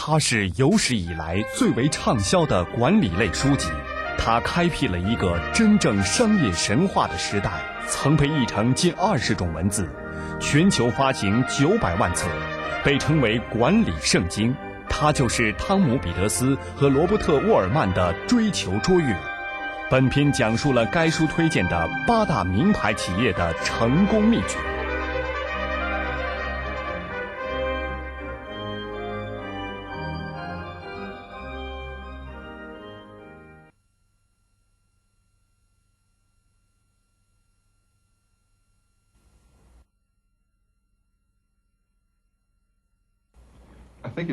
它是有史以来最为畅销的管理类书籍，它开辟了一个真正商业神话的时代，曾被译成近20种文字，全球发行900万册，被称为管理圣经。它就是汤姆·彼得斯和罗伯特·沃尔曼的《追求卓越》。本篇讲述了该书推荐的8大名牌企业的成功秘诀。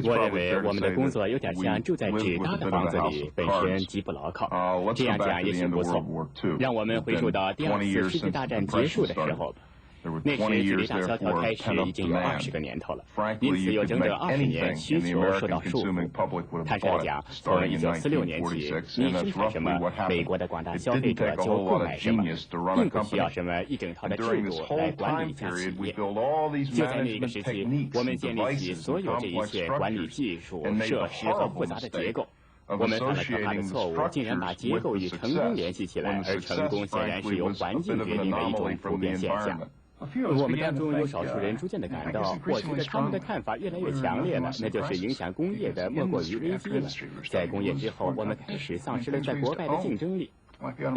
我认为我们的工作有点像住在纸搭的房子里，本身极不牢靠。这样讲也许不错。让我们回溯到第2次世界大战结束的时候吧。那时距离大萧条开始已经有20个年头了，因此有整整20年需求受到束缚。坦率地讲，从1946年起，你生产什么，美国的广大消费者就购买什么，并不需要什么一整套的制度来管理一家企业。就在那个时期，我们建立起所有这一切管理技术、设施和复杂的结构。我们犯了可怕的错误，竟然把结构与成功联系起来，而成功显然是由环境决定的一种普遍现象。我们当中有少数人逐渐地感到，我觉得他们的看法越来越强烈了，那就是影响工业的莫过于危机了。在工业之后，我们开始丧失了在国外的竞争力。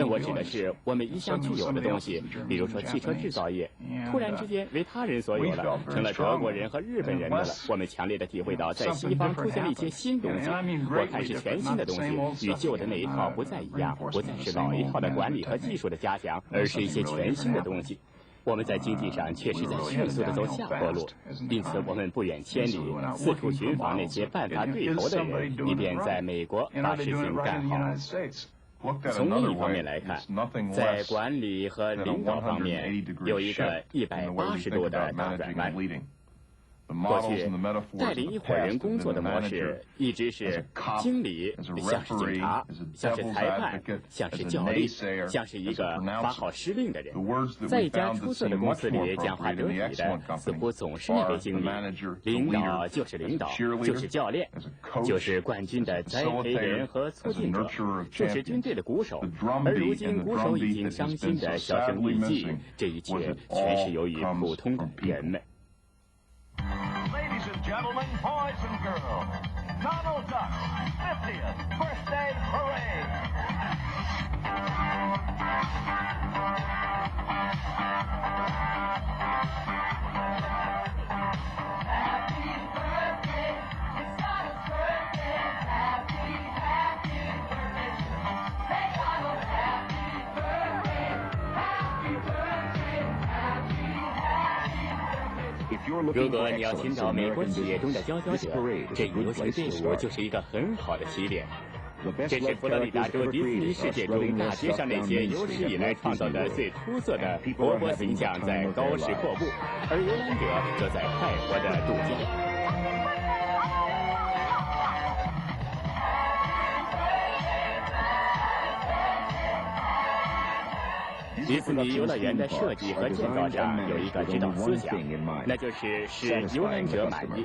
我指的是我们一向具有的东西，比如说汽车制造业，突然之间为他人所有了，成了德国人和日本人的了。我们强烈地体会到，在西方出现了一些新东西，我看是全新的东西，与旧的那一套不再一样，不再是老一套的管理和技术的加强，而是一些全新的东西。我们在经济上确实在迅速地走下坡路，因此我们不远千里，四处寻访那些办法对头的人，以便在美国把事情干好。从另一方面来看，在管理和领导方面有一个180度的大转弯。过去，带领一伙人工作的模式一直是经理像是警察，像是裁判，像是教练，像是一个发号施令的人。在一家出色的公司里，讲话得体的似乎总是那位经理。领导就是领导，就是教练，就是冠军的栽培人和促进者，就是军队的鼓手。而如今，鼓手已经伤心的销声匿迹，这一切全是由于普通的人们。Ladies and gentlemen, boys and girls, Donald Duck's 50th birthday parade. Happy birthday, it's Donald's birthday. Happy, happy birthday. Say Donald, happy birthday, happy birthday, happy, happy birthday. 如果你要寻找美国企业中的佼佼者，这一游行队伍就是一个很好的起点。这是佛罗里达州迪士尼世界中大街上那些有史以来创造的最出色的活泼形象在高势阔步，而游览者则在快活地度假。迪士尼游乐园的设计和建造上有一个指导思想，那就是使游览者满意。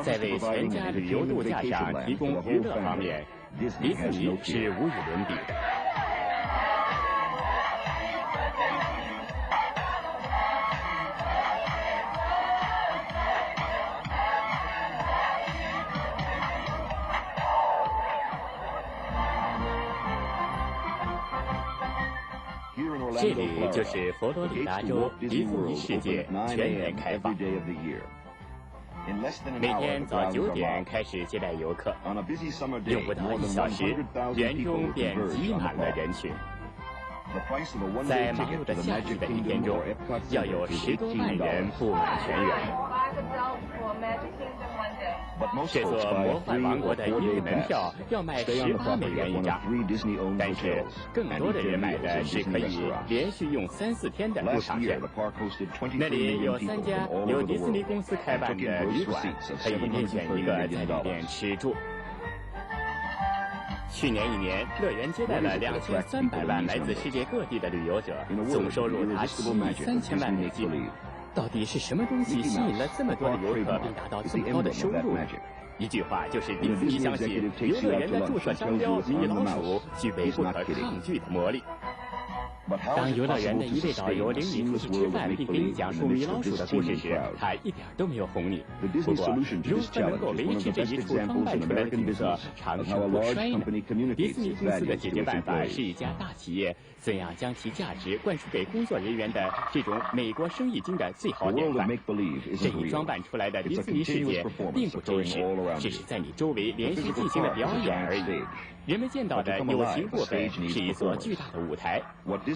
在为全家旅游度假上提供娱乐方面，迪士尼是无与伦比的。这里就是佛罗里达州迪士尼世界全面开放。每天早9点开始接待游客，用不到1小时，园中便挤满了人群。在忙碌的夏日的一天中，要有10多万人布满全园。这座魔幻王国的1日门票要卖18美元一张，但是更多的人买的是可以连续用3、4天的入场券。那里有3家由迪士尼公司开办的旅馆，可以任选一个在里面吃住。去年1年，乐园接待了2300万来自世界各地的旅游者，总收入达7亿3000万美金。到底是什么东西吸引了这么多的游客，并达到这么高的收入呢？一句话就是迪士尼相信游乐园的注册商标米老鼠具备不可抗拒的魔力。当游乐园的一位导游领你出去吃饭，并给你讲述米老鼠的故事时，他一点都没有哄你。不过，如何能够维持这一处装扮出来的景色长盛不衰呢？迪士尼公司的解决办法是一家大企业怎样将其价值灌输给工作人员的这种美国生意经的最好典范。这一装扮出来的迪士尼世界并不真实，只是在你周围连续进行的表演而已。人们见到的有形部分是一座巨大的舞台，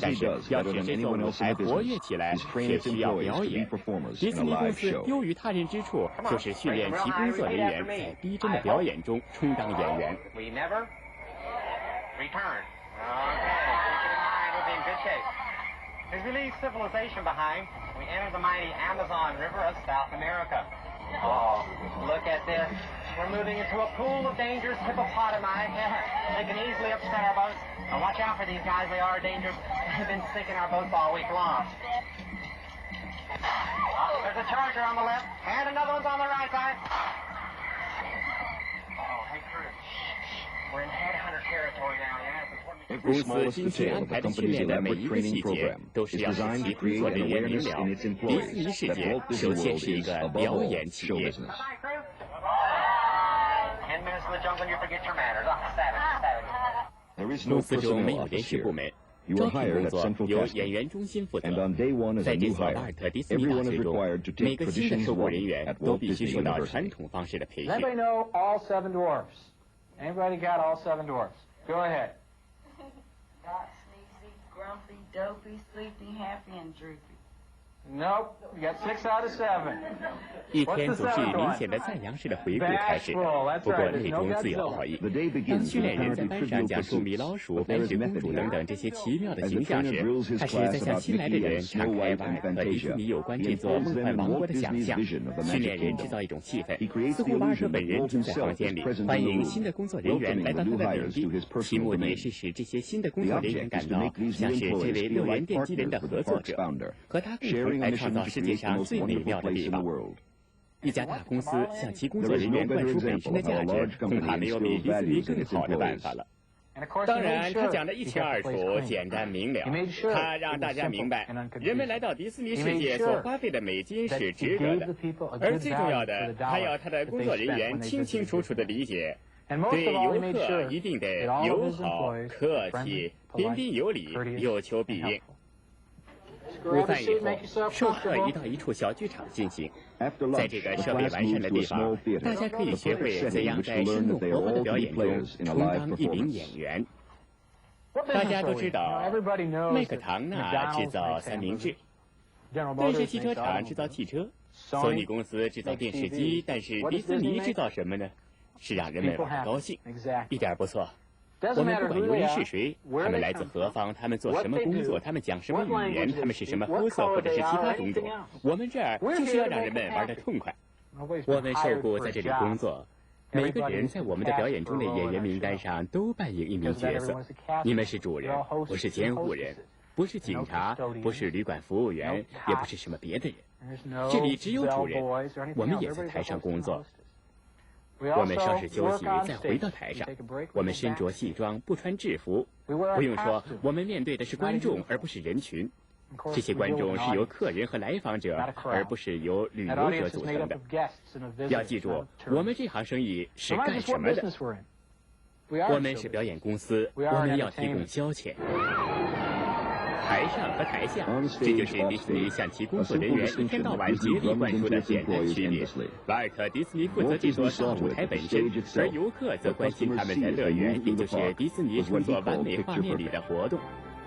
但是要使这座舞台活跃起来，却需要表演。迪士尼公司优于他人之处，就是训练其工作人员在逼真的表演中充当演员。As we leave civilization behind, we enter the mighty Amazon River of South America. Oh, look at this. We're moving into a pool of dangerous hippopotami. They can easily upset our boats. Now watch out for these guys, they are dangerous. They've been sinking our boats all week long. Oh, there's a charger on the left, and another one's on the right side. Oh, hey, crew. We're in headhunter territory now, yeah? 公司精心安排的训练的每一个细节，都是要使其工作人员明了。迪士尼世界首先是一个表演企业。公司中没有人事部门，招聘工作由演员中心负责。在这所瓦尔特迪士尼大学中，每个新的受雇人员都必须受到传统方式的培训。Anybody know all 7 dwarfs? Anybody got all 7 dwarfs? Go ahead. Got sneezy, grumpy, dopey, sleepy, happy, and droopy. Nope, you got 6 out of 7. 一天总是以明显的赞扬式的回顾开始的，不过内中自有奥义。当训练人在班上讲述米老鼠、白雪公主等等这些奇妙的形象时，开始在向新来的人敞开瓦尔特迪士尼有关这座梦幻王国的想象。训练人制造一种气氛，似乎瓦尔特本人正在房间里，欢迎新的工作人员来到他的领地。其目的是使这些新的工作人员感到像是这位乐园奠基人的合作者，和他共同来创造世界上最美妙的地方。一家大公司向其工作人员灌输本身的价值，恐怕没有比迪士尼更好的办法了。当然，他讲得一清二楚，简单明了。他让大家明白，人们来到迪士尼世界所花费的美金是值得的，而最重要的，他要他的工作人员清清楚楚地理解，对游客一定得友好、客气、彬彬有礼、有求必应。午饭以后，授课移到一处小剧场进行。在这个设备完善的地方，大家可以学会怎样在生动活泼的表演中充当一名演员。大家都知道，麦克唐纳制造三明治，但是汽车厂制造汽车，索尼公司制造电视机，但是迪士尼制造什么呢？是让人们玩得高兴，一点不错。我们不管游人是谁，他们来自何方，他们做什么工作，他们讲什么语言，他们是什么肤色，或者是其他种种，我们这儿就是要让人们玩得痛快。我们受雇在这里工作，每个人在我们的表演中的演员名单上都扮演一名角色。你们是主人，不是监护人，不是警察，不是旅馆服务员，也不是什么别的人。这里只有主人，我们也在台上工作。我们稍事休息，再回到台上。我们身着戏装，不穿制服。不用说，我们面对的是观众，而不是人群。这些观众是由客人和来访者，而不是由旅游者组成的。要记住，我们这行生意是干什么的？我们是表演公司，我们要提供消遣。台上和台下，这就是迪士尼向其工作人员一天到晚竭力灌输的简单区别。瓦尔特迪士尼负责这座大舞台本身，而游客则关心他们在乐园，也就是迪士尼创作完美画面里的活动。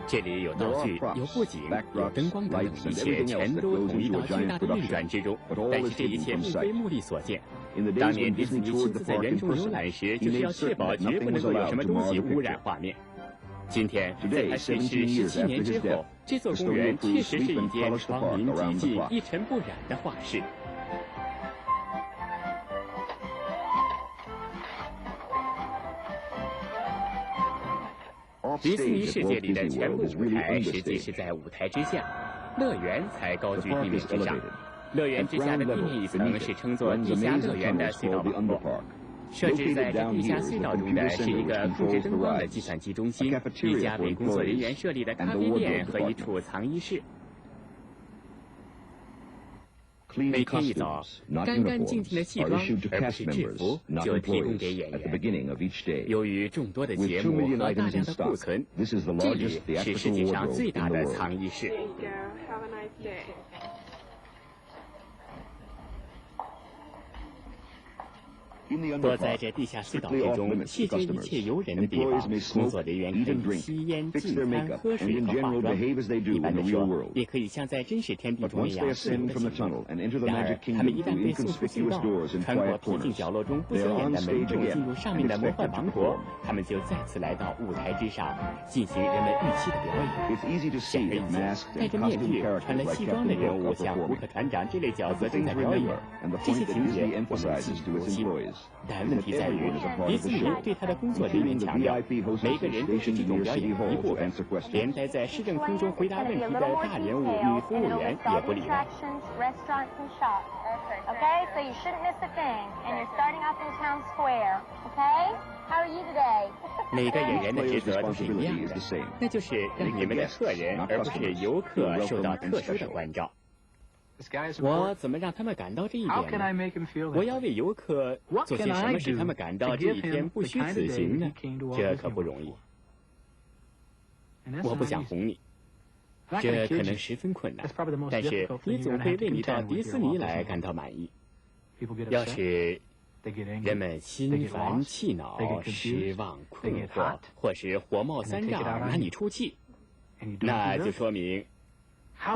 这里有道具，有布景，有灯光等等，一切全都统一到巨大的运转之中。但是这一切不非目力所见。当年迪士尼亲自在园中游览时，就是要确保绝不能够有什么东西污染画面。今天，在它实施17年之后，这座公园确实是一间光明寂静、一尘不染的画室。迪士尼世界里的全部舞台实际是在舞台之下，乐园才高居地面之上。乐园之下的地面一层是称作地下乐园的隧道网络。设置在这地下隧道中的是一个控制灯光的计算机中心，一家为工作人员设立的咖啡店和一处藏衣室。每天一早，干干净净的西装，而不是制服，就提供给演员。由于众多的节目和大量的库存，这里是世界上最大的藏衣室。躲在这地下隧道之中，谢绝一切游人的地方，工作人员可以吸烟、进餐、喝水和化妆。一般的说，也可以像在真实天地中那样自由的行动。然而，他们一旦被送出隧道，穿过僻静角落中不显眼的门洞，进入上面的魔幻王国，他们就再次来到舞台之上，进行人们预期的表演。显而易见，戴着面具、穿了西装的人物，像胡克船长这类角色正在表演。这些情节我们记忆犹新。但问题在于，迪士尼对他的工作人员强调，每个人都是这种表演的一部分，连待在市政厅中回答问题的大人物女服务员也不例外。Okay, so you shouldn't miss a thing, and you're starting off in town square. Okay, how are you today? 每个演员的职责都是一样的，那就是让你们的客人而不是游客受到特殊的关照。我怎么让他们感到这一点呢？我要为游客做些什么使他们感到这一天不虚此行呢？这可不容易。我不想哄你，这可能十分困难，但是你总会为你到迪士尼来感到满意。要是人们心烦气恼、失望、困惑，或是火冒三丈拿你出气，那就说明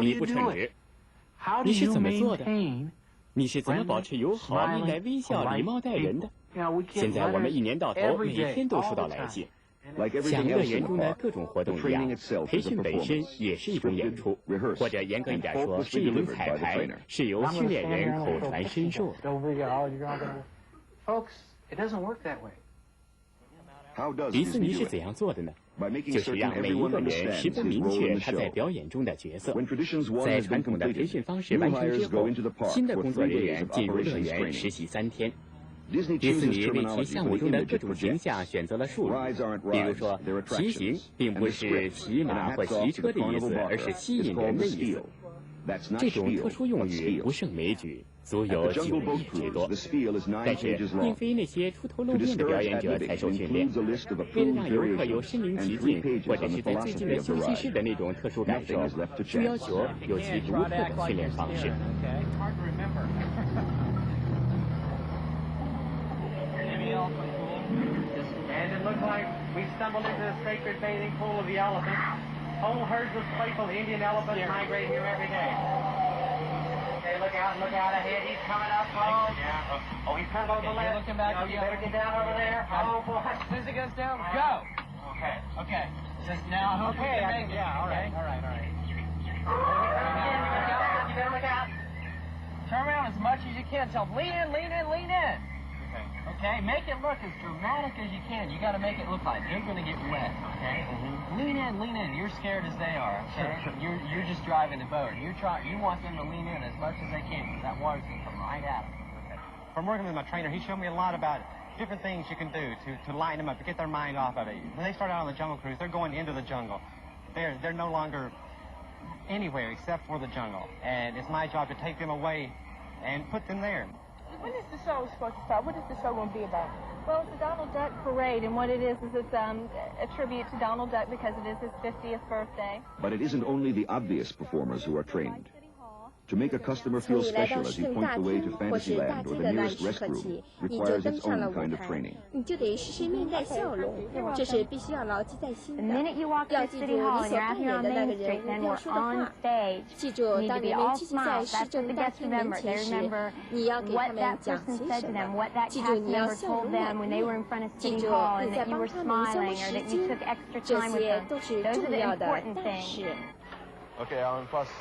你不称职。你是怎么做的？你是怎么保持友好、面带微笑、礼貌待人的？现在我们一年到头每天都收到来信，像乐园中的各种活动一样，培训本身也是一种演出，或者严格一点说，是一种彩排，是由训练人口传身授的。迪士尼是怎样做的呢？就是让每一个人十分明确他在表演中的角色。在传统的培训方式完成之后，新的工作人员进入乐园实习3天。迪士尼为其项目中的各种形象选择了术语，比如说，骑行并不是骑马或骑车的意思，而是吸引人的意思。这种特殊用语不胜枚举，足有9亿之多。但是，并非那些出头露面的表演者才受训练。为了让游客有身临其境，或者是在最近的休息室的那种特殊感受，就要求有其独特的训练方式。And it looks like we stumbled into the sacred bathing pool of the elephants. Whole herds of playful Indian elephants migrate here every day. Okay, look out ahead. He's coming up. Oh, yeah. Oh, he's turned over the left. Looking back. You better get down over there. Oh, boy. As soon as he goes down, go. Okay. Just now. Okay. Yeah, all right. You better look out. Turn around as much as you can. Tell him, lean in. Okay, make it look as dramatic as you can. You got to make it look like they're going to get wet. Okay, lean in. You're scared as they are. Okay, you're just driving the boat. You want them to lean in as much as they can, because that water's going to come right at them. Okay. From working with my trainer, he showed me a lot about different things you can do to lighten them up, to get their mind off of it. When they start out on the jungle cruise, they're going into the jungle. They're no longer anywhere except for the jungle, and it's my job to take them away and put them there. When is the show supposed to start? What is the show going to be about? Well, it's a Donald Duck parade, and what it is it's a tribute to Donald Duck because it is his 50th birthday. But it isn't only the obvious performers who are trained. To make a customer feel special as you point the way to Fantasyland or the nearest restroom requires its own kind of training. 你就得时时面带笑容，这是必须要牢记在心 The 的。 minute you walk 要 to 记住 City 你 Hall 所 and you're out 扮 here 演 on 的那 Main 个人 Street, 物 then 要 we're 说的 on 话。 stage. 记 You 住， need 当 to be 人们 all 聚集在 smiles. 市 That's what 政 the 大 guests 厅门 remember. 前 They 时， remember 你要给他 what 们 that 讲 person 些 said 什 to them, 么。 what that 记 cast 住，你要 member 笑 told 容 them 满 when 面。 they were in front of 记 City 住， Hall 你 and 在 that you 帮 were 他们消磨 smiling or 时 that you 间 took，extra 这 time with 些 them. 都是 Those are 重 the 要的。 important 但 things. 是， Okay, Alan, in the process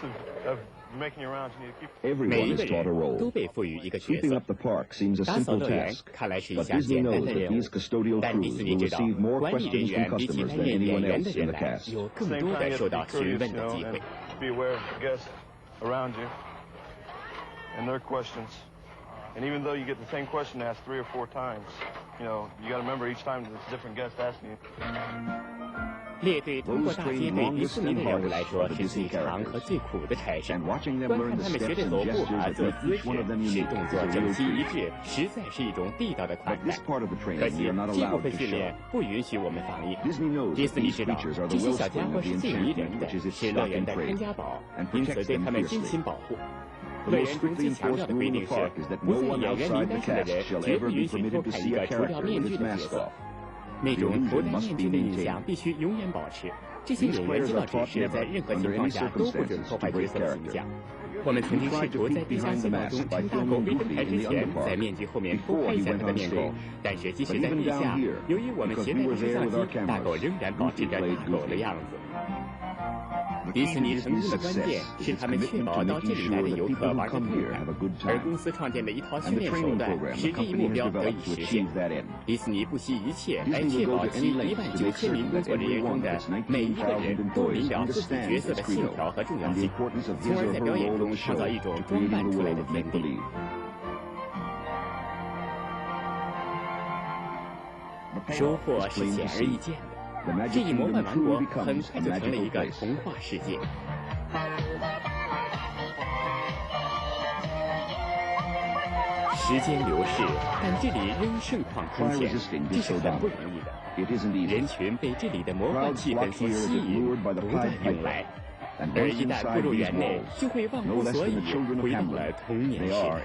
of making your rounds, you need to keep... 每 Everyone 一 is 个 taught a 人 role. 都被赋予一个角 Sweeping 色。 up the park seems a 打扫 simple 乐园 task, 看来是一 but 项 Disney 简单 knows 的 that 任务 these，custodial 但迪 crews 士尼 will 知道， receive more 管理人 questions 员 from 比其 customers 担 than 任演 anyone 员的 else in 人 the 来 cast. 有 At the 更 same 多 time, 的 you 受 have to 到 be 询 courteous, 问 you 的 know, 机会 and。be aware of the guests around you and their questions. And even though you get the same question asked 3 or 4 times, You know, you got to remember each time there's a different guest asking you. 列队通过大街对迪士尼的人物来说是最长和最苦的差事。观看他们学着走步伐、做姿势、使动作整齐一致，实在是一种地道的款待。可惜这部分训练不允许我们放映。迪士尼知道这些小家伙是最迷人的，是乐园的看家宝，因此对他们精心保护。乐园中最强调的规定是，不在演员名单上的人绝不允许偷看一个除掉面具的角色。那种头戴面具的印象必须永远保持。这些演员接到指示，在任何情况下都不准破坏角色的形象。我们曾经试图在地下隧道中趁大狗没登台之前，在面具后面偷拍一下他的面孔，但是即使在地下，由于我们携带的摄像机，大狗仍然保持着大狗的样子。迪士尼成功的关键是他们确保到这里来的游客玩得痛快，而公司创建的一套训练手段使这一目标得以实现。迪士尼不惜一切来确保其19000名工作人员中的每一个人都明了自己角色的信条和重要性，从而在表演中创造一种装扮出来的天地。收获是显而易见的。这一魔幻王国很快就成了一个童话世界。时间流逝，但这里仍盛况空前，这是很不容易的。人群被这里的魔幻气氛所吸引，不断涌来，而一旦步入园内，就会忘乎所以，回到了童年时代。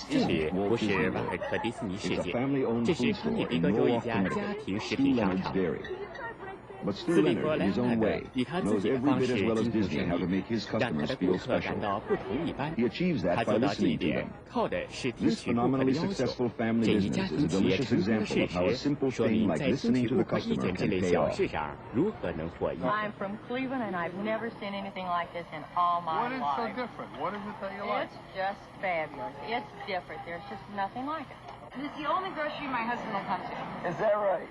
这里不是瓦尔特迪士尼世界，这是康涅狄格州一家家庭食品商场。斯蒂夫·莱昂纳德以他自己的方式经营生意，让他的顾客感到不同一般。他做到这一点，靠的是听取顾客的要求。这一家庭企业成功的事实，说明在听取顾客意见这类小事上如何能获益。I'm from Cleveland and I've never seen anything like this in all my life. What is so different? What is it that you like? It's just fabulous. It's different. There's just nothing like it. It's the only grocery my husband will come to. Is that right?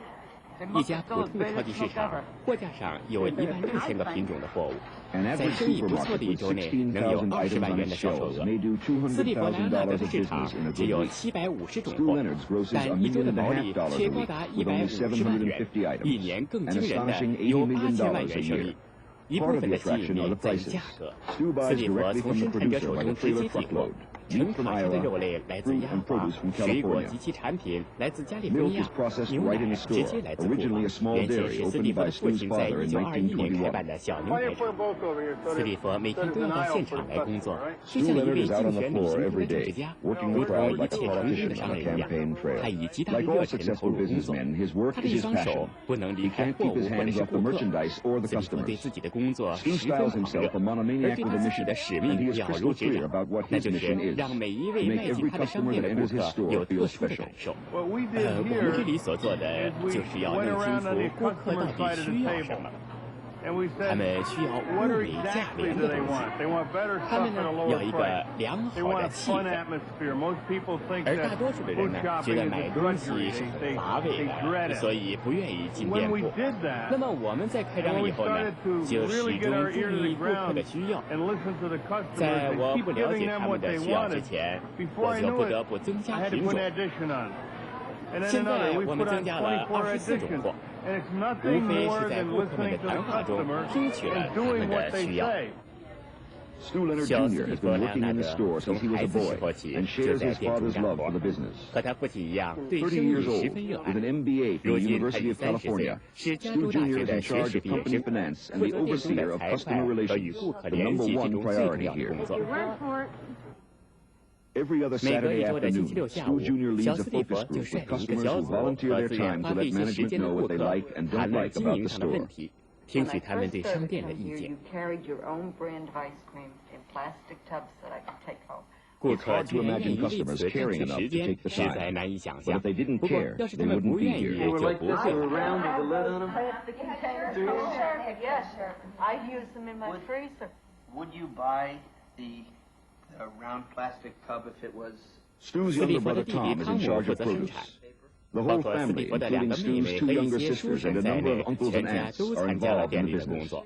一家普通的超级市场，货架上有16000个品种的货物，在生意不错的一周内能有20万元的销售额。斯蒂夫·莱昂纳德的市场只有750种货，但一周的毛利却高达150万元，一年更惊人的有8000万元收益。一部分的吸引力在于价格。斯蒂夫从生产者手中直接进货。成塔式的肉类来自亚华，水果及其产品来自加利福尼亚，牛奶直接来自古巴。原先是斯蒂夫的父亲在1921年开办的小牛排厂。斯蒂夫每天都要到现场来工作，就像一位竞选旅行中的政治家，如同一切成功的商人一样，他以极大的热忱投入工作。他的一双手不能离开货物或者是顾客。斯蒂夫对自己的工作十分狂热，而对他自己的使命了如指掌，那就是让每一位迈进他的商店的顾客有特殊的感受。我们这里所做的就是要弄清楚顾客到底需要什么。他们需要物美价廉的东西，他们呢要一个良好的气氛，而大多数的人呢觉得买东西是很乏味的，所以不愿意进店铺。那么我们在开张以后呢，就始终注意顾客的需要。在我不了解他们的需要之前，我就不得不增加品种。现在我们增加了24种货。无非是在顾客们的谈话中听取了他们的需要。小斯蒂夫·莱昂纳德从孩子时候起就在店中干活，和他父亲一样对生意十分热爱。如今他已30岁，是加州大学的学士毕业生，负责店中的财会和与顾客联系这种最重要的工作。每隔一周的星期六下午，小斯蒂夫就率领一个小组和自愿花费一些时间的顾客谈论经营上的问题，听取他们对商店的意见。顾客居然愿意为此争取时间，实在难以想象。不过，要是他们不愿意，就不会斯蒂夫的弟弟汤姆负责生产，包括斯蒂夫的2个妹妹和一些叔婶在内，全家都参加了店里的工作。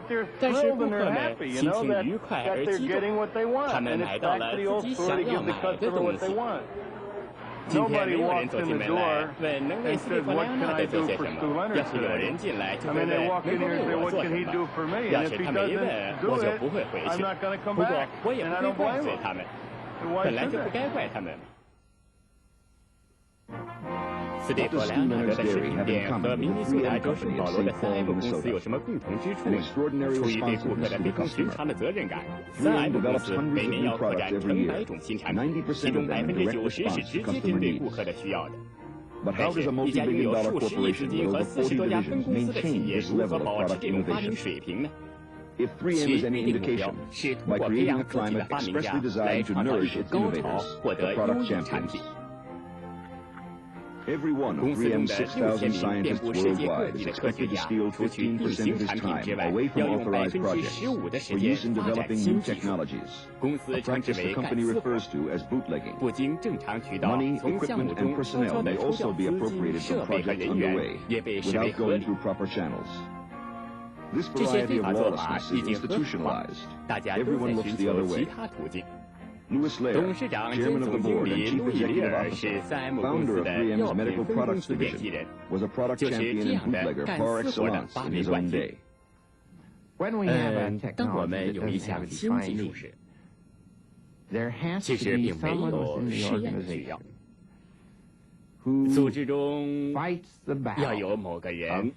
但是顾客们心情愉快而激动，他们买到了自己想要买的东西。今天没有人走进门来问能为斯蒂夫莱昂纳德做些什么，要是有人进来就会问能够为我做什么。要是他没问，我就不会回去。不过我也不会怪罪他们，本来就不该怪他们。斯蒂夫莱昂纳德的食品店和明尼苏达州圣保罗的3M 公司有什么共同之处呢？出于对顾客的非同寻常的责任感，3M 公司每年要扩展成百种新产品，其中90%是直接针对顾客的需要的。但是，一家拥有数十亿资金和40多家分公司的企业如何保持这种发明水平呢？其预定目标是通过培养自己的发明家来创造艺术高潮，获得优异产品。公司中的6000名遍布世界各地的科学家，除去定型产品之外，要用15%的时间发展新技术。公司称之为盖茨法，不经正常渠道从项目中悄悄地抽调资金、设备和人员，也被视为合理。这些非法做法已经合法化，大家都在寻求其他途径。董事长兼总经理路易·里尔是3M 公司的药品分公司奠基人，就是这样的干私活的发明关系。当我们有一项新技术时，其实并没有试验的需要。组织中要有某个人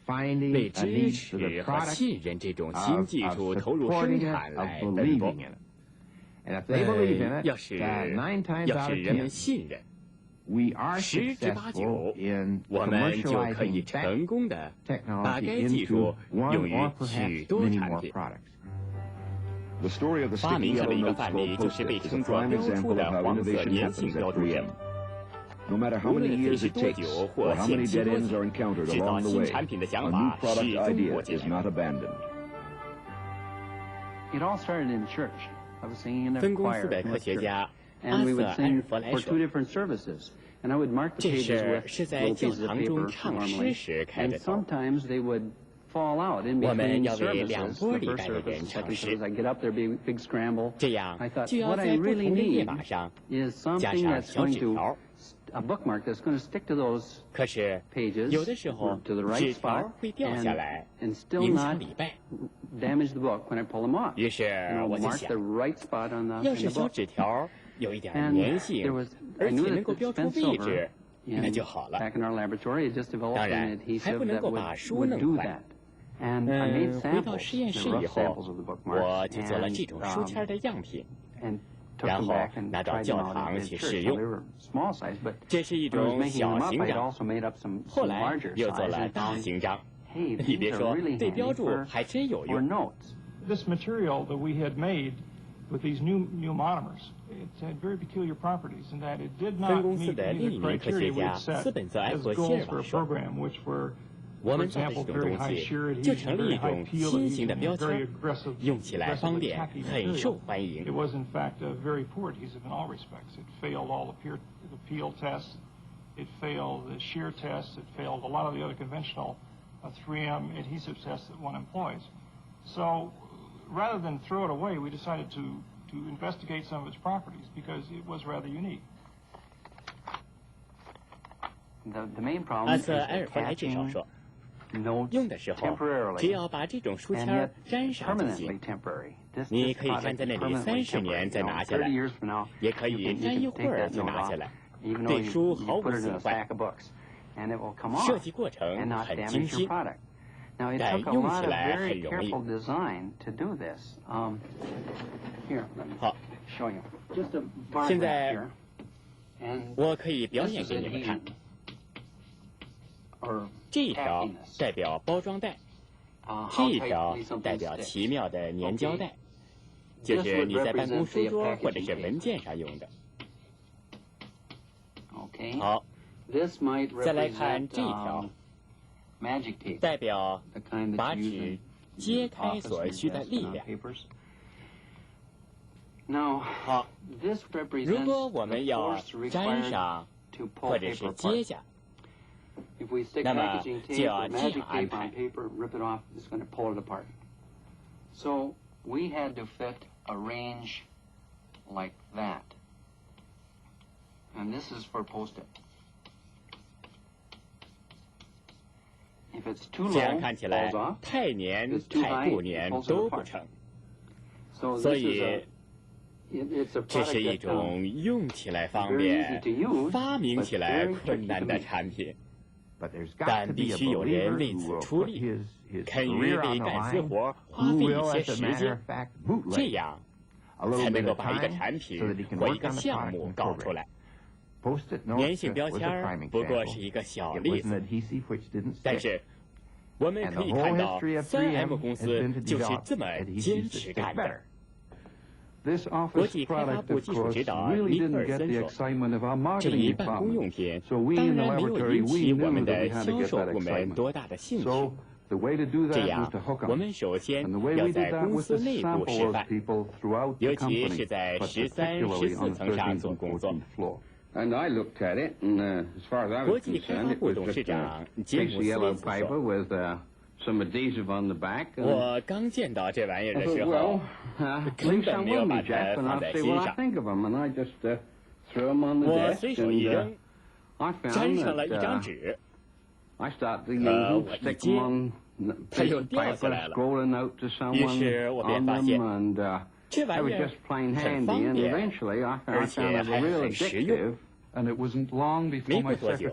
为支持和信任这种新技术投入生产来奔波。要使人们信任，10之8九，我们就可以成功的把该技术用于许多产品。发明上的一个范例就是被称作标出的黄色粘性标注绳。无论飞逝多久或限期多久，制造新产品的想法始终不减。分公司的科学家阿瑟·埃尔弗莱说，这事是在教堂中唱诗时开的头。我们要为两拨礼拜的人唱诗，这样就要在不同的页码上加上小纸条。可是有的时候纸条会掉下来，影响礼拜。于是我就想，要是小纸条有一点粘性，而且能够标出位置，那就好了。当然还不能够把书弄坏。回到实验室以后，我就做了这种书签的样品，然后拿到教堂去试用。这是一种小型章，后来又做了大型章。你别说，对标注还真有用。This material that we had made with these new monomers, it had very peculiar properties in that it did not meet any of the criteria we had set as goals for a program, which were 我们做的这种东西就成了一种新型的标签，用起来方便，很受欢迎。It was in fact very poor adhesive in all respects. It failed all the peel tests. It failed the shear tests. It failed a lot of the other conventional 3M adhesive tests that one employs. So rather than throw it away, we decided to investigate some of its properties because it was rather unique. 阿瑟·埃尔弗莱至少说，用的时候只要把这种书签粘上就行。你可以粘在那里30年再拿下来，也可以粘一会儿就拿下来，对书毫无损坏。设计过程很精心，但用起来很容易。好，现在我可以表演给你们看。这一条代表包装袋，这一条代表奇妙的粘胶带，就是你在办公书桌或者是文件上用的。好，再来看这一条，代表把纸揭开所需的力量。好，如果我们要粘上或者是揭下，那么就要这样安排。So we had to fit a range like that. And this is for post-it. If it's too low, 这样看起来太黏太不黏都不成。所以这是一种用起来方便、发明起来困难的产品。但必须有人为此出力，肯于为干死活花费一些时间，这样才能够把一个产品或一个项目搞出来。粘性标签不过是一个小例子，但是我们可以看到3M 公司就是这么坚持干的。国际开发部技术指导尼克尔森说：“这一办公用品当然没有引起我们的销售部门多大的兴趣。这样，我们首先要在公司内部示范，尤其是在13、14层上做工作。”国际开发部董事长杰姆斯密斯说。我刚见到这玩意儿的时候，根本没有把它放在心上。我随手一扔，粘上了一张纸，可我一接，它又掉下来了。于是我便发现，这玩意儿很方便，而且还很实用。没过多久，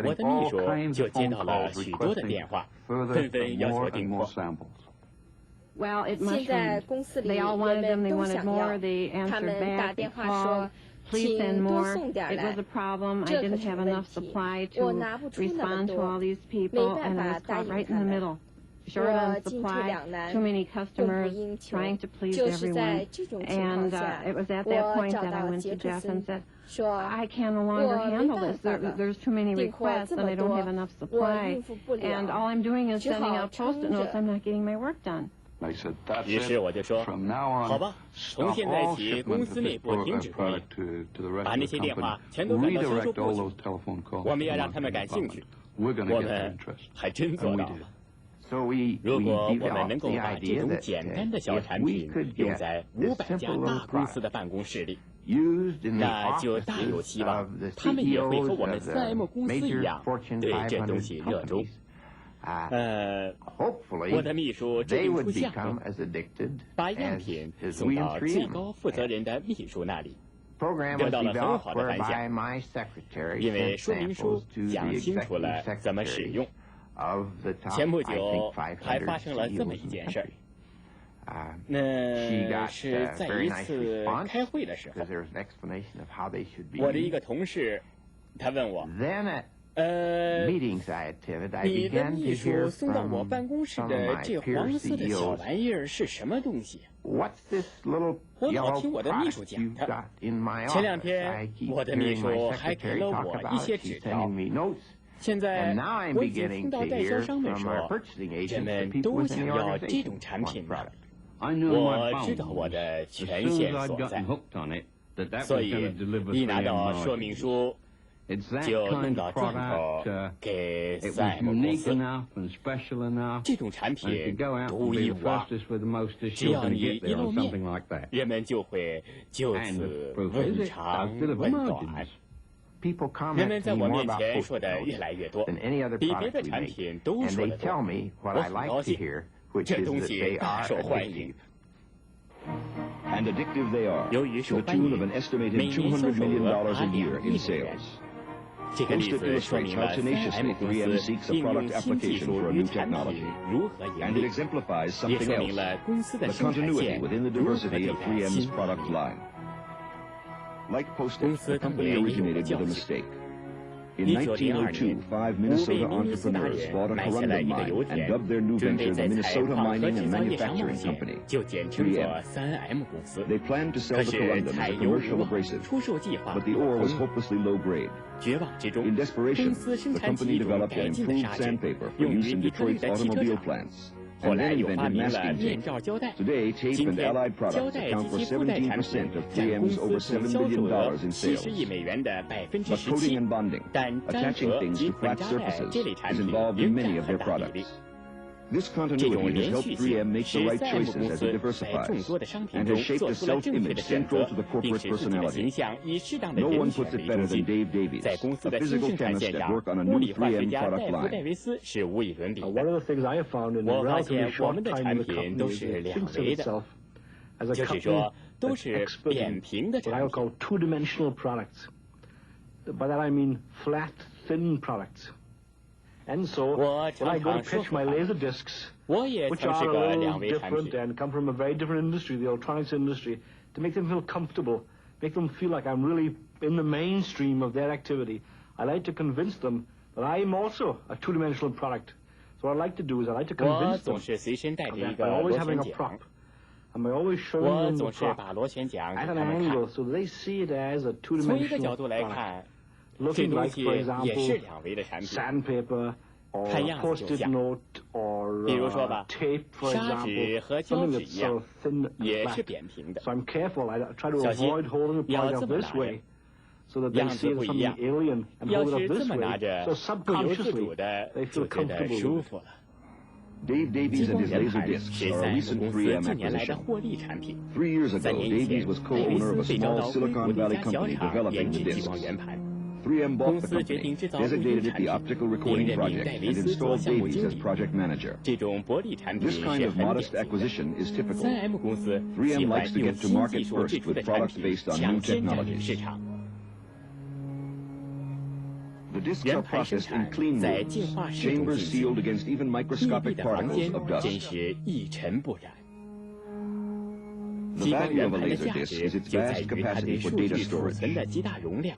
我的秘书就接到了许多的电话，纷纷要求订货。现在公司里人们都想要，他们打电话说，请多送点来，这可是问题，我拿不出那么多，没办法答应他们。我进退两难，供不应求。就是在这种情况下，我找到杰克森，说我没办法了，订货这么多，我应付不了，只好撑着。于是我就说，好吧，从现在起，公司内部停止会议，把那些电话全都转到销售部去，我们要让他们感兴趣。我们还真做到了。如果我们能够把这种简单的小产品用在500家大公司的办公室里，那就大有希望，他们也会和我们3M 公司一样对这东西热衷。我的秘书制定出项目，把样品送到最高负责人的秘书那里，得到了很好的反响，因为说明书讲清楚了怎么使用。前不久还发生了这么一件事儿，那是在一次开会的时候，我的一个同事他问我，你的秘书送到我办公室的这黄色的小玩意儿是什么东西？我老听我的秘书讲的，前2天我的秘书还给了我一些纸条。现在我已经听到代销商们说，人们都想要这种产品了。我知道我的权限所在，所以一拿到说明书，就弄到转头给3M 公司。这种产品独一无二，只要你一露面，人们就会就此问长问短。人们在我面前说的越来越多，比别的产品都说得多。我很高兴，这东西大受欢迎。由于受欢迎，每年销售额800亿美元。这个例子说明了3M 公司应用新技术与产品如何盈利，也说明了公司的生产线如何对待新产品。公司当年有个教训。1902年，5位明尼苏达人买下了一个油田，准备在采矿和制造业上冒险，就简称作3M 公司。可是采油无望，出售计划落空。绝望之中，公司生产起一种改进的砂纸，用于底特律的汽车厂。后来又发明了面罩胶带。今天，胶带及其附带产品占公司总销售额70亿美元的17%，但粘合及混扎带这类产品仍占很大比例。这种连续性使3M 公司在众多的商品中做出了正确的选择，并使自己的形象以适当的人选为中心。在公司的新生产线上，物理化学家戴夫·戴维斯是无与伦比的。我发现我们的产品都是2维的，就是说都是扁平的产品。我常常说服他，我也曾是个2维产品。and come from a very different industry, the electronics industry, to make them feel comfortable, make them feel like I'm really in the mainstream of their activity. I like to convince them that I'm also a two-dimensional product. So what I like to do is I like to convince them that by always having a prop, and by always showing them the prop at an angle so they see it as a two-dimensional product. Looking like, for example, sandpaper, or post-it note, or tape, for example, something that's so thin and flat. So I'm careful. I try to avoid holding the product up this way, so that they see it as something alien, and hold it up this way, so subconsciously they feel comfortable with it. Dave Davies and his laser discs are a recent 3M acquisition. 3 years ago, Davies was co-owner of a small Silicon Valley company developing the discs. 3M bought the company, designated it the Optical Recording Project, and installed Davies as project manager. This kind of modest acquisition is typical. 3M likes to get to market first with products based on new technologies. 圆盘生产在进化室中进行，密闭的房间真是一尘不染。激光圆盘的价值就在于它对数据储存的极大容量。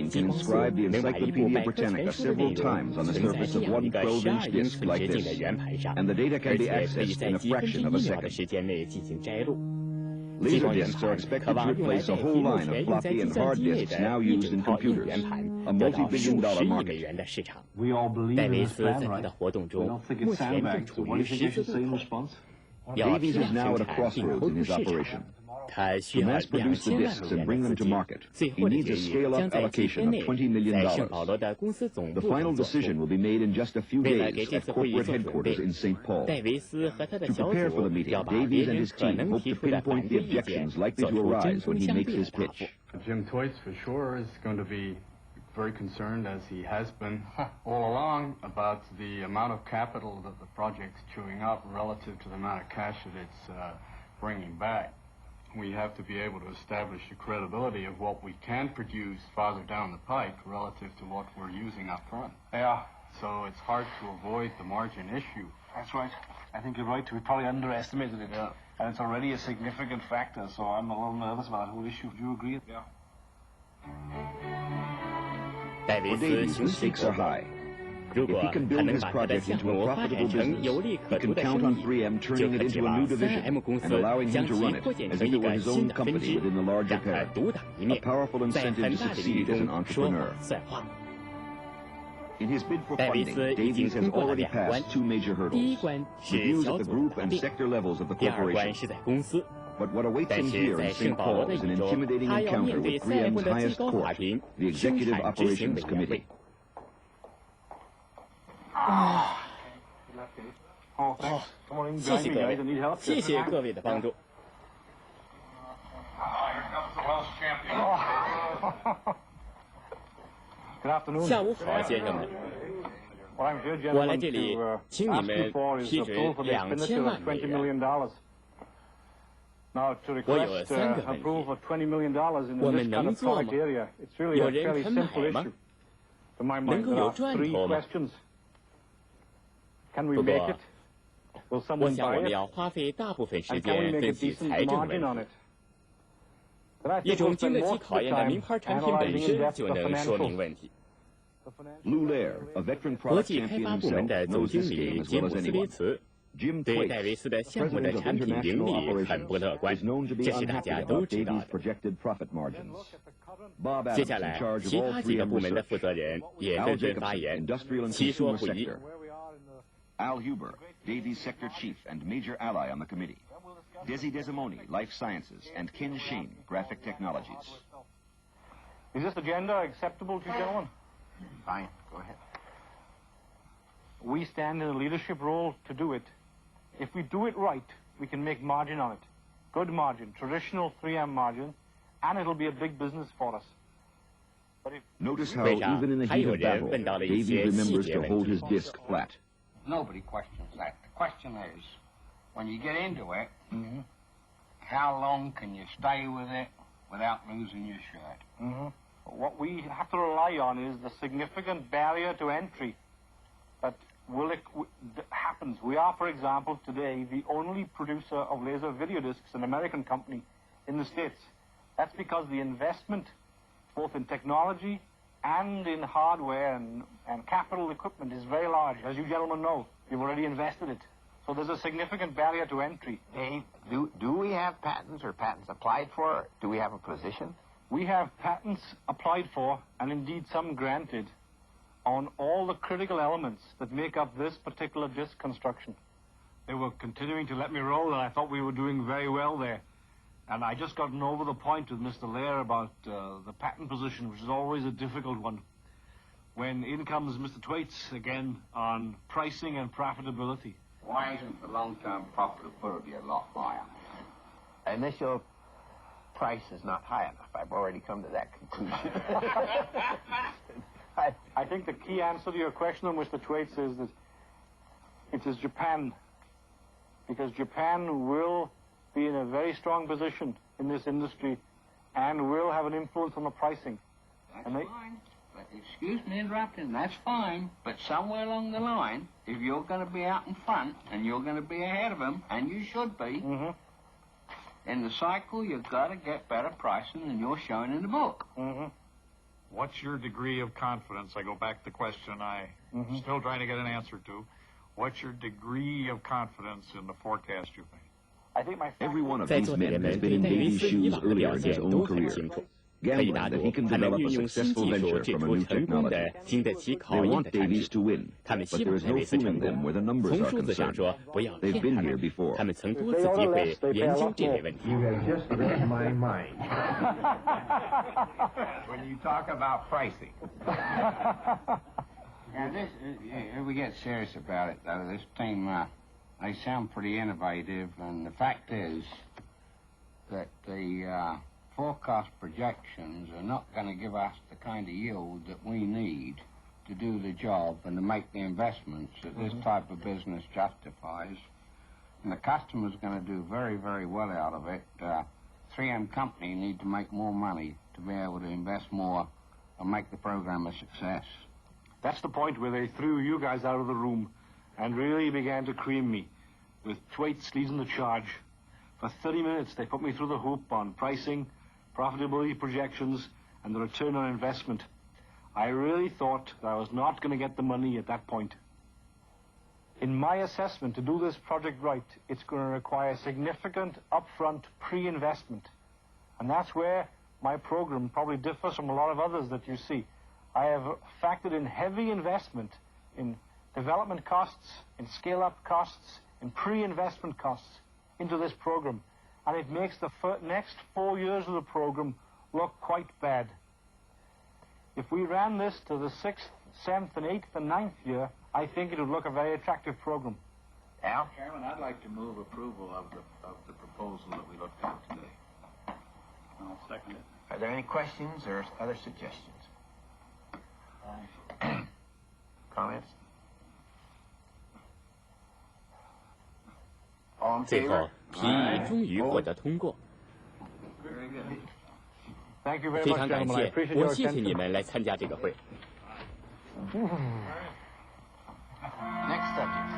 激光速能把一部百科全书的内容存在这样一个12英寸直径的圆盘上，而且可以在几分之1秒的时间内进行摘录。激光圆盘渴望用来代替目前用在计算机内的一整套硬圆盘，得到数10亿美元的市场。戴维斯在他的活动中目前正处于十字路口。要批量生产并投入市场，他需要2000万美元的资金。最后的决议将在几天内在圣保罗的公司总部中做出。为了给这次会议做准备，戴维斯和他的小组要把别人可能提出的反对意见做出针锋相对的答复。Jim Thwaites for sure is going to be very concerned, as he has been all along, about the amount of capital that the project's chewing up relative to the amount of cash that it's bringing back. We have to be able to establish the credibility of what we can produce farther down the pike relative to what we're using up front. Yeah. So it's hard to avoid the margin issue. That's right. I think you're right. We probably underestimated it. Yeah. And it's already a significant factor, so I'm a little nervous about the whole issue. Do you agree? Yeah. 戴维斯雄心勃勃，如果他能把他的项目发展成有利可图的生意，就可指望3M 公司将其扩建成一个新的分支，让他独当一面，在很大领域中说话算话。戴维斯已经通过了2关，第一关是小组团队，第2关是在公司。但是在圣保罗的宇宙，他要面对3M的最高法庭——生产执行委员会。谢谢各位，谢谢各位的帮助。下午好，先生们。我来这里，请你们批准2000万美元。我有3个问题，我们能做吗？有人肯买吗？能够有赚头吗？不过，我想我们要花费大部分时间分析财政问题。一种经得起考验的名牌产品本身就能说明问题。国际开发部门的总经理吉姆斯维茨对戴维斯的项目的产品盈利很不乐观，这是大家都知道的。接下来，其他几个部门的负责人也纷纷发言，其说不一。Al Huber, Davies Sector Chief and major ally on the committee. Desi Desimoni, Life Sciences, and Ken Shane, Graphic Technologies. Is this agenda acceptable to you, gentlemen? Fine, go ahead. We stand in a leadership role to do it. If we do it right, we can make margin on it. Good margin, traditional 3M margin, and it'll be a big business for us. But if Notice how even in the heat of battle, Davies remembers to hold his disc flat. Nobody questions that. The question is, when you get into it, how long can you stay with it without losing your shirt? What we have to rely on is the significant barrier to entry that happens. We are, for example, today the only producer of laser video discs, an American company, in the States. That's because the investment, both in technology and in hardware and capital equipment, is very large. As you gentlemen know, you've already invested it. So there's a significant barrier to entry. Dave, do we have patents or patents applied for? Do we have a position? We have patents applied for, and indeed some granted, on all the critical elements that make up this particular disc construction. They were continuing to let me roll, and I thought we were doing very well there. And I just gotten over the point with Mr. Lair about the patent position, which is always a difficult one. When in comes Mr. Thwaites again on pricing and profitability. Why isn't the long-term profitability a lot higher? Initial price is not high enough. I've already come to that conclusion. I think the key answer to your question, Mr. Thwaites, is that it is Japan. Because Japan will be in a very strong position in this industry and will have an influence on the pricing. That's fine. But excuse me interrupting, that's fine, but somewhere along the line, if you're going to be out in front and you're going to be ahead of them, and you should be, in the cycle, you've got to get better pricing than you're showing in the book. What's your degree of confidence? I go back to the question I'm still trying to get an answer to. What's your degree of confidence in the forecast you make? I think my Every one of these men has been in Davies' shoes earlier in his own career, gambling that he can develop a successful venture from a new technology. They want Davies to win, but there is no fooling them where the numbers are concerned. They've been here before. You have just read my mind. When you talk about pricing. Now, if we get serious about it, though, this team, they sound pretty innovative, and the fact is that the forecast projections are not going to give us the kind of yield that we need to do the job and to make the investments that this type of business justifies. And the customer's going to do very, very well out of it. 3M Company need to make more money to be able to invest more and make the program a success. That's the point where they threw you guys out of the room and really began to cream me with Thwaites leading the charge. For 30 minutes, they put me through the hoop on pricing, profitability projections, and the return on investment. I really thought that I was not going to get the money at that point. In my assessment, to do this project right, it's going to require significant upfront pre-investment. And that's where my program probably differs from a lot of others that you see. I have factored in heavy investment in development costs, in scale-up costs, in pre-investment costs into this program. And it makes the next 4 years of the program look quite bad. If we ran this to the 6th, 7th, and 8th, and 9th year, I think it would look a very attractive program. Al? Chairman, I'd like to move approval of the proposal that we looked at today. I'll second it. Are there any questions or other suggestions? Comments? 最后，提议终于获得通过。非常感谢，我谢谢你们来参加这个会。Next subject.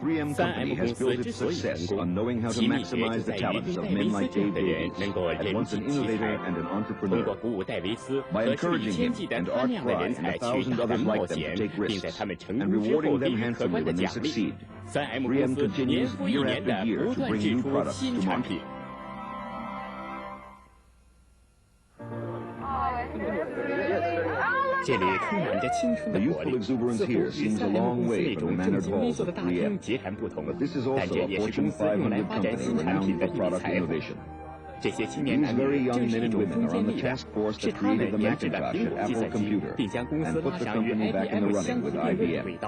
3M Company has built its success on knowing how to maximize the talents of men like Dave Davies, at once an innovator and an entrepreneur. By encouraging him and Art Fry and 1,000 others like them to take risks, and rewarding them handsomely when they succeed, 3M continues year after year to bring new products to market. The youthful exuberance here seems a long way from the mannered halls of 3M, but this is also a Fortune 500 company renowned for product innovation. These very young men and women are on the task force that created the Macintosh at Apple Computer and put the company back in the running with IBM.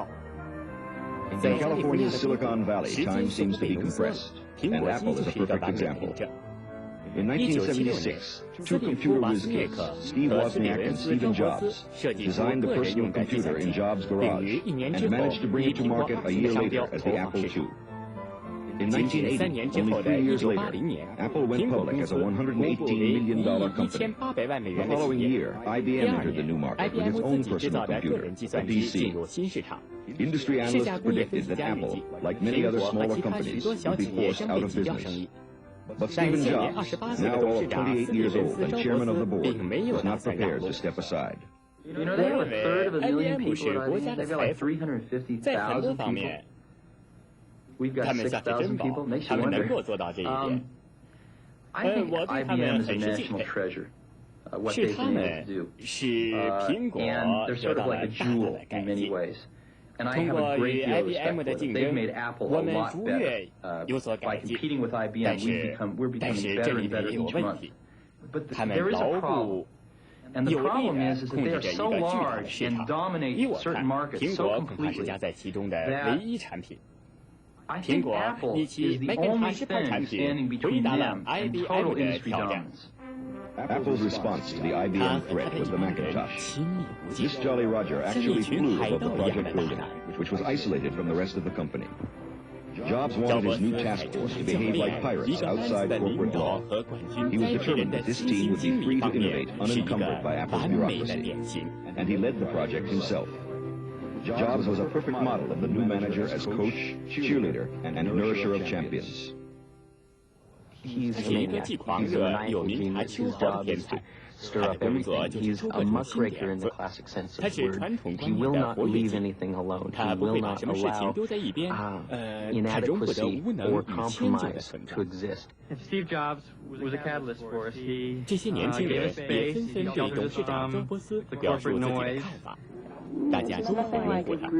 In California's Silicon Valley, time seems to be compressed, and Apple is a perfect example. In 1976, two computer whiz kids, Steve Wozniak and Stephen Jobs, designed the personal computer in Jobs' garage and managed to bring it to market a year later as the Apple II. In 1980, only 3 years later, Apple went public as a $118 million company. The following year, IBM entered the new market with its own personal computer, a PC. Industry analysts predicted that Apple, like many other smaller companies, would be forced out of business. But Stephen Jobs, now all of 28 years old and chairman of the board, was not prepared to step aside. You know, they have a third of a million people at IBM. They've got like 350,000 people. We've got 6,000 people. Makes you wonder. I think IBM is a national treasure. What they've been able to do. And they're sort of like a jewel in many ways. And I have a great deal of respect for them. They've made Apple a lot better. By competing with IBM, we're becoming better and better each month. But there is a problem. And the problem is that they are so large and dominate certain markets so completely that I think Apple is the only thing standing between them and total industry dominance. Apple's response to the IBM threat was the Macintosh. This Jolly Roger actually flew above the project building, which was isolated from the rest of the company. Jobs wanted his new task force to behave like pirates outside corporate law. He was determined that this team would be free to innovate unencumbered by Apple's bureaucracy, and he led the project himself. Jobs was a perfect model of the new manager as coach, cheerleader, and nourisher of champions. 他是一个既狂热又明察秋毫的天才。他的工作就是出各种新点子。他是传统观念的活跃剂。他不会把什么事情丢在一边。他容不得无能与迁就的存在。这些年轻人也纷纷对董事长乔布斯表述自己的看法。大家都很拥护他。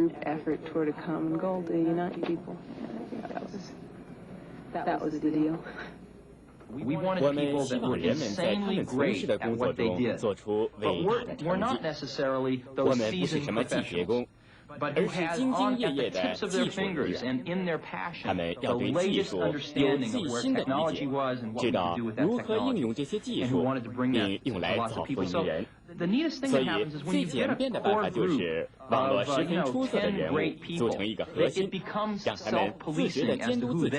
我们希望人们在他们从事的工作中做出伟大的成绩。我们不是什么机械工，而是兢兢业业的技术人员。他们要对技术有最新的理解，知道如何应用这些技术，并用来造福于人。所以，最简便的办法就是网络十分出色的人物组成一个核心，让他们自觉地监督自己。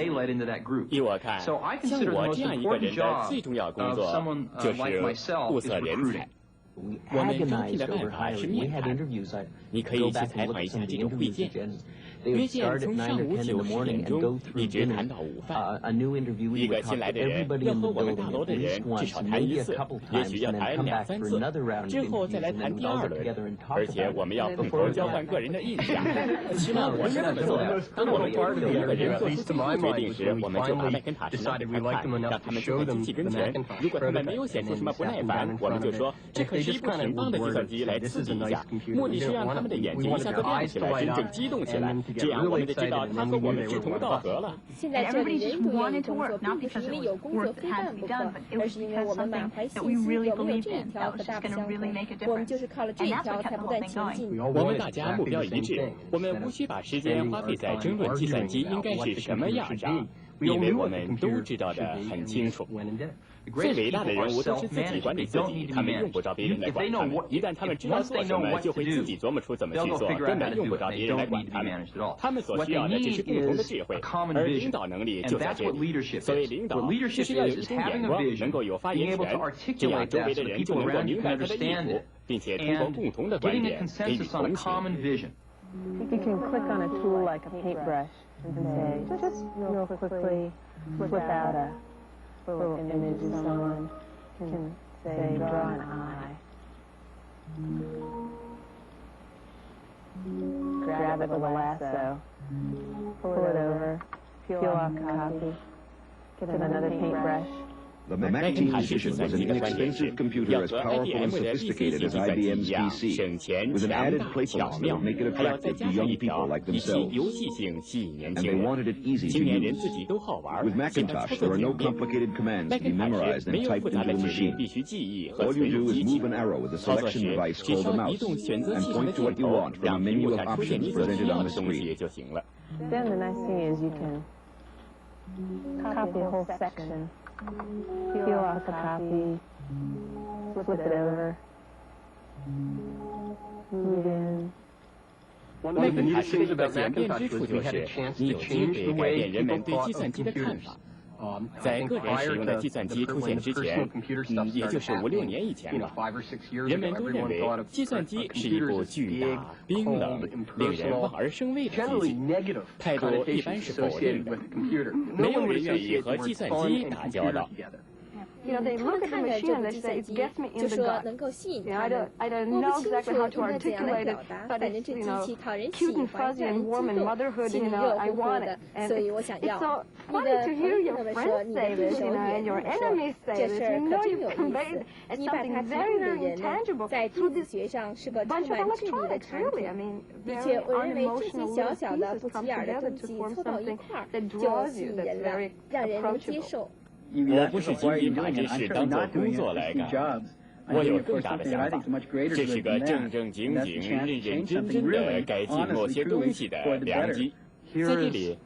依我看，像我这样一个人的最重要工作就是物色人才。我们招聘的办法是面谈，你可以去采访一下这种会见。约见从上午9点钟一直谈到午饭。一个新来的人要和我们大楼的人至少谈1次，也许要谈2、3次，之后再来谈第2轮。而且我们要共同交换个人的印象。起码我是这么做的。当我们团里有一个人做出最后决定时，我们就把麦肯塔什拿给他看，让他们坐在机器跟前。如果他们没有显出什么不耐烦，我们就说这可是一部挺棒的计算机，来刺激一下。目的是让他们的眼睛一下子亮起来，真正激动起来。这样我们就知道他和我们志同道合了。现在这里人都愿意工作，并不是因为有工作非干不可，而是因为我们满怀信心，我们有这一条可大不相同，我们就是靠了这一条才不断前进。我们大家目标一致，我们无需把时间花费在争论计算机应该是什么样上，因为我们都知道的很清楚。最伟大的人物都是自己管理自己，他们用不着别人来管他们。一旦他们知道做什么，就会自己琢磨出怎么去做，根本用不着别人来管他们。他们所需要的只是共同的智慧，而领导能力就在这里。所谓领导，就是要有一种眼光，能够有发言权，这样周围的人就能够明白他的意图，并且通过共同的观点给予同情。You can click on a tool like a paintbrush and say, just real quickly, flip out a little image of someone, can say, draw an eye. Grab it with a lasso, pull it over, peel off a copy, get another paintbrush. The Mac T-Edition was an inexpensive computer as powerful and sophisticated as IBM's PC, with an added playfulness that would make it attractive to young people like themselves. And they wanted it easy to use. With Macintosh, there are no complicated commands to be memorized and typed into the machine. All you do is move an arrow with a selection device called a mouse, and point to what you want from a menu of options presented on the screen. Then the nice thing is you can copy a whole section. Peel off a copy, flip it over, move in. 麦肯塔是一个简便之处就是，你有机会改变人们对计算机的看法。在个人使用的计算机出现之前，也就是5、6年以前吧，人们都认为计算机是一部巨大、冰冷、令人望而生畏的机器，态度一般是否定的，没有人愿意和计算机打交道。他们看着这部计算机，就说能够吸引他们。我不清楚应该怎样来表达，反正这机器讨人喜欢，让人激动，心里热乎乎的，所以我想要。你的朋友们说你的对手也说，这事儿可真有意思。你把它提供给人们，在电子学上是个充满智力的产品，的确，我认为这些小小的不起眼的东西凑到一块儿就吸引人了，让人能接受。我不是仅仅把这事当作工作来干，我有更大的想法，这是个正正经经、认认真真的改进某些东西的良机。在这里，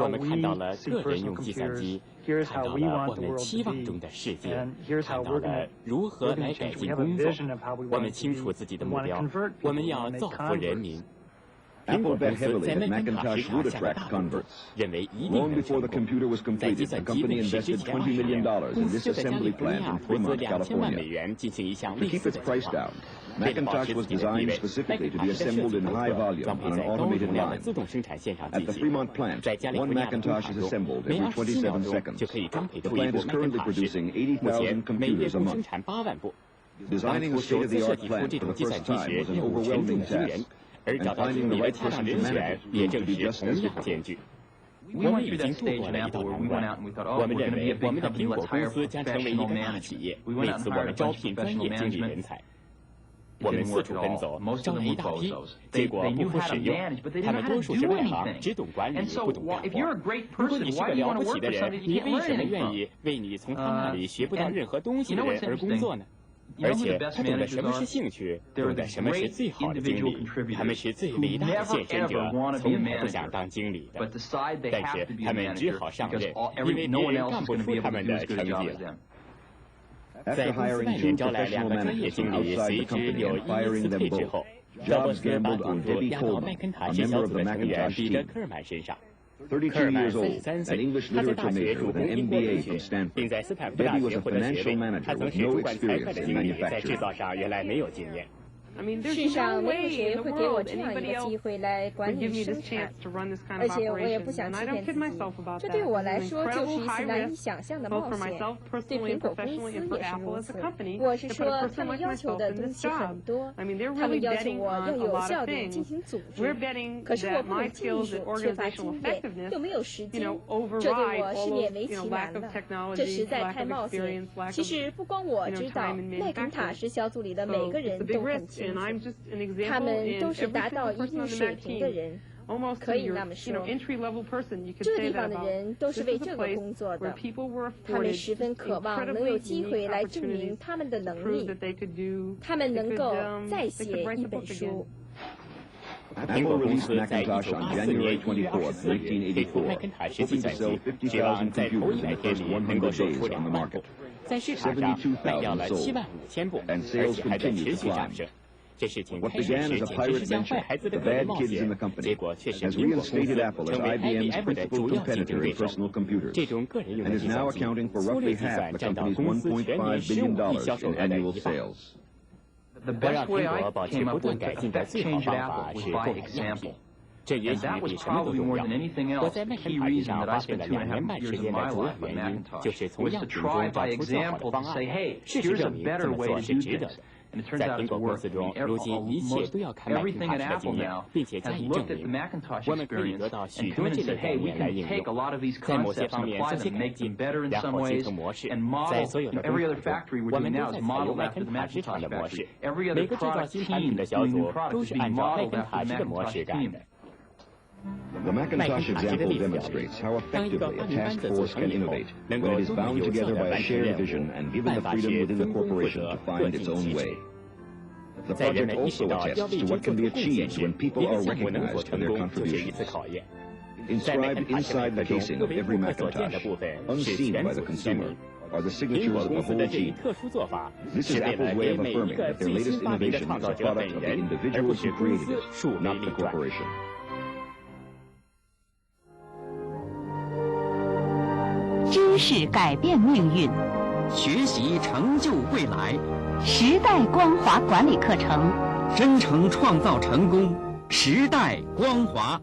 我们看到了个人用计算机，看到了我们期望中的世界，看到了如何来改进工作。我们清楚自己的目标，我们要造福人民。苹果公司在麦肯塔什上下了大功夫，认为一定能成功。在计算机问世之前20年，公司就在加利福尼亚投资$2000万进行一项类似的计划。为了保持自己的地位，麦肯塔什的设计公司装配在高容量的自动生产线上进行。在加利福尼亚的工厂中，每27秒钟就可以装配出一部麦肯塔什。目前每月共生产8万部。当初首次设计出这种计算机时，任务沉重惊人，而找到经理的恰当人选也正是同样艰巨。我们已经度过了一道难关，我们认为我们的苹果公司将成为一个大企业，为此我们招聘专业经理人才。我们四处奔走，招来一大批，结果不敷使用。他们多数是外行，只懂管理，不懂干活。如果你是个了不起的人，你为什么愿意为你从他那里学不到任何东西的人而工作呢？而且他懂得什么是兴趣，懂得什么是最好的经理，他们是最伟大的献身者，从来不想当经理的。但是他们只好上任，因为别人干不出他们的成绩了。在公司外面招来2个专业经理，随之又依次退职后，乔布斯把赌注压到麦肯塔什小组的成员彼得·科尔曼身上。科尔曼43岁，他在大学主攻英国文学，并在斯坦福大学获得学位。他曾是主管财会的经理，在制造上原来没有经验。世上没有谁会给我这样一个机会来管理生产，而且我也不想欺骗自己。这对我来说就是一次难以想象的冒险，对苹果公司也是如此。我是说，他们要求的东西很多，他们要求我要有效地进行组织，可是我不懂技术，缺乏经验，又没有时间，这对我是勉为其难的。这实在太冒险。其实不光我知道，麦肯塔什小组里的每个人都很清楚。他们都是达到一定水平的人，可以那么说。这地方的人都是为这个工作的，他们十分渴望能有机会来证明他们的能力，他们能够再写一本书。苹果公司在1984年1月24日推出麦肯塔什计算机，指望在头100天里能够售出2万部，在市场上卖掉了75000部，而且还在持续上升。这事情开始时简直是像坏孩子的可能冒险，结果却使苹果公司成为 IBM 的主要竞争对手。这种个人用的计算机，粗略计算占到公司全年15亿销售额的1半。我让苹果保持不断改进的最好方法是购买样品。这也许比什么都重要。我在麦肯塔什上花费了2年半时间的主要原因，就是从样品中找出最好的方案。事实证明，这么做是值得的。在苹果公司中，如今一切都要看麦肯塔什的经验，并且加以证明。我们可以得到许多这类概念来应用，在某些方面做些改进，然后形成模式。在所有的工厂中，我们都在采用麦肯塔什厂的模式。每个制造新产品的小组都是按照麦肯塔什的模式干的。麦肯塔什的例子表明，当一个发明班子组成以后，能够都能有效地完成任务。办法是分工负责，各尽其职。在人们意识到要为之做出贡献时，一个项目能否成功就是一次考验。在麦肯塔什麦克中，不为顾客所见的部分是全组签名。苹果公司的这一特殊做法，是为了给每一个最新发明的创造者本人，而不是公司树为立传。知识改变命运，学习成就未来。时代光华管理课程，真诚创造成功。时代光华。